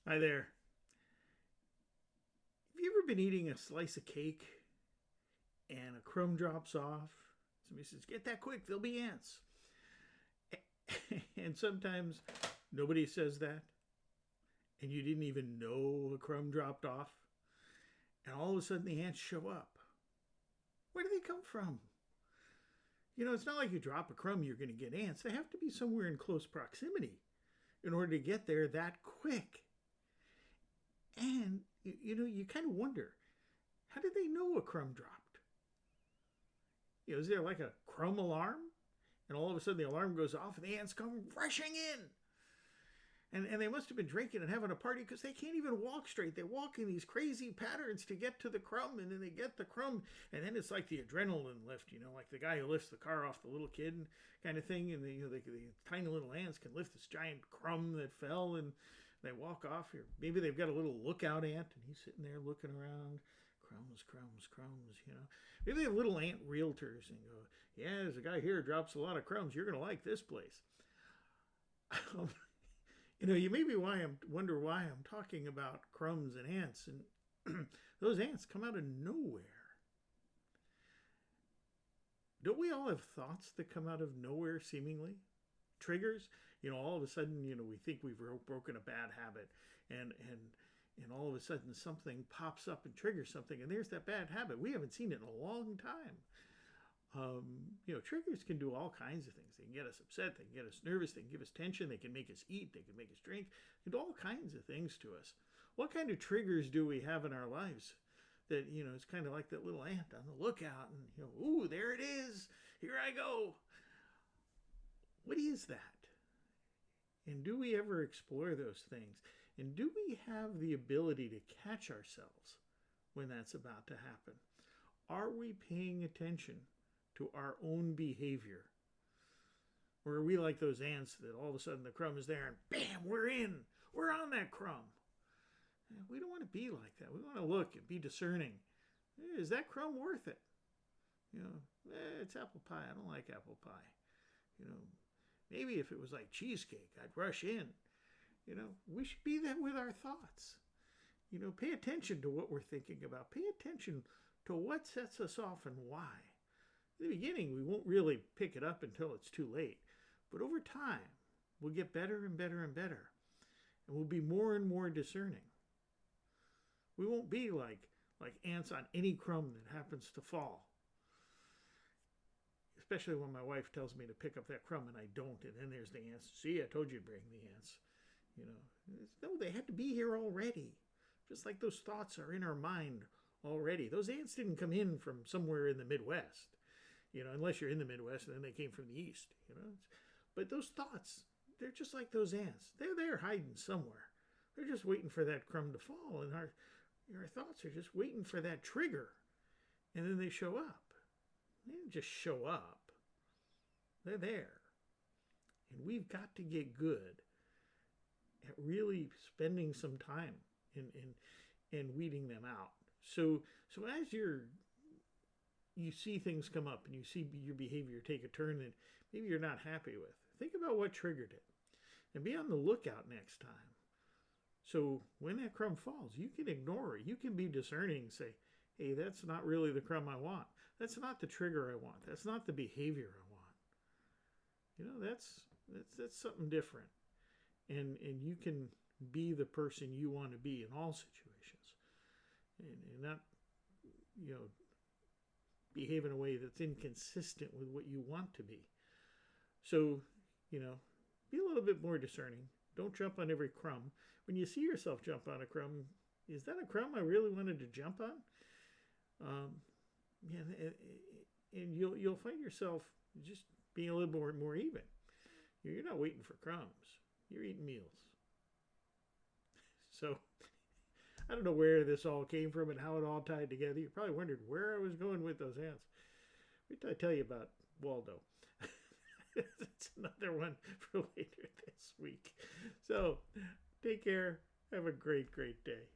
Hi there. Have you ever been eating a slice of cake and a crumb drops off? Somebody says, "Get that quick, there'll be ants." And sometimes nobody says that, and you didn't even know a crumb dropped off, and all of a sudden the ants show up. Where do they come from? It's not like you drop a crumb, you're going to get ants. They have to be somewhere in close proximity in order to get there that quick. And, you kind of wonder, how did they know a crumb dropped? Is there like a crumb alarm? And all of a sudden the alarm goes off and the ants come rushing in. And they must have been drinking and having a party because they can't even walk straight. They walk in these crazy patterns to get to the crumb, and then they get the crumb, and then it's like the adrenaline lift, like the guy who lifts the car off the little kid kind of thing. And the tiny little ants can lift this giant crumb that fell, and they walk off here. Maybe they've got a little lookout ant, and he's sitting there looking around. Crumbs, crumbs, crumbs. Maybe they have little ant realtors and go, "Yeah, there's a guy here who drops a lot of crumbs. You're going to like this place." You maybe wonder why I'm talking about crumbs and ants, and those ants come out of nowhere. Don't we all have thoughts that come out of nowhere, seemingly? Triggers. All of a sudden, we think we've broken a bad habit, and all of a sudden something pops up and triggers something, and there's that bad habit. We haven't seen it in a long time. Triggers can do all kinds of things. They can get us upset. They can get us nervous. They can give us tension. They can make us eat. They can make us drink. They can do all kinds of things to us. What kind of triggers do we have in our lives that, it's kind of like that little ant on the lookout and, ooh, there it is. Here I go. What is that? And do we ever explore those things? And do we have the ability to catch ourselves when that's about to happen? Are we paying attention to our own behavior? Or are we like those ants that all of a sudden the crumb is there and bam, we're in. We're on that crumb. We don't want to be like that. We want to look and be discerning. Is that crumb worth it? It's apple pie. I don't like apple pie. Maybe if it was like cheesecake, I'd rush in. We should be that with our thoughts. Pay attention to what we're thinking about. Pay attention to what sets us off and why. In the beginning, we won't really pick it up until it's too late. But over time, we'll get better and better and better. And we'll be more and more discerning. We won't be like ants on any crumb that happens to fall. Especially when my wife tells me to pick up that crumb and I don't. And then there's the ants. See, I told you to bring the ants. No, they had to be here already. Just like those thoughts are in our mind already. Those ants didn't come in from somewhere in the Midwest. Unless you're in the Midwest and then they came from the East, But those thoughts, they're just like those ants. They're there hiding somewhere. They're just waiting for that crumb to fall. And our thoughts are just waiting for that trigger. And then they show up. They didn't just show up. They're there. And we've got to get good at really spending some time in weeding them out. So as you see things come up and you see your behavior take a turn that maybe you're not happy with, think about what triggered it and be on the lookout next time. So when that crumb falls, you can ignore it. You can be discerning and say, hey, that's not really the crumb I want. That's not the trigger I want. That's not the behavior I want. That's something different. And you can be the person you want to be in all situations. And not, behave in a way that's inconsistent with what you want to be. So, be a little bit more discerning. Don't jump on every crumb. When you see yourself jump on a crumb, is that a crumb I really wanted to jump on? And you'll find yourself just being a little more even. You're not waiting for crumbs. You're eating meals. So I don't know where this all came from and how it all tied together. You probably wondered where I was going with those ants. Wait till I tell you about Waldo. That's another one for later this week. So take care. Have a great, great day.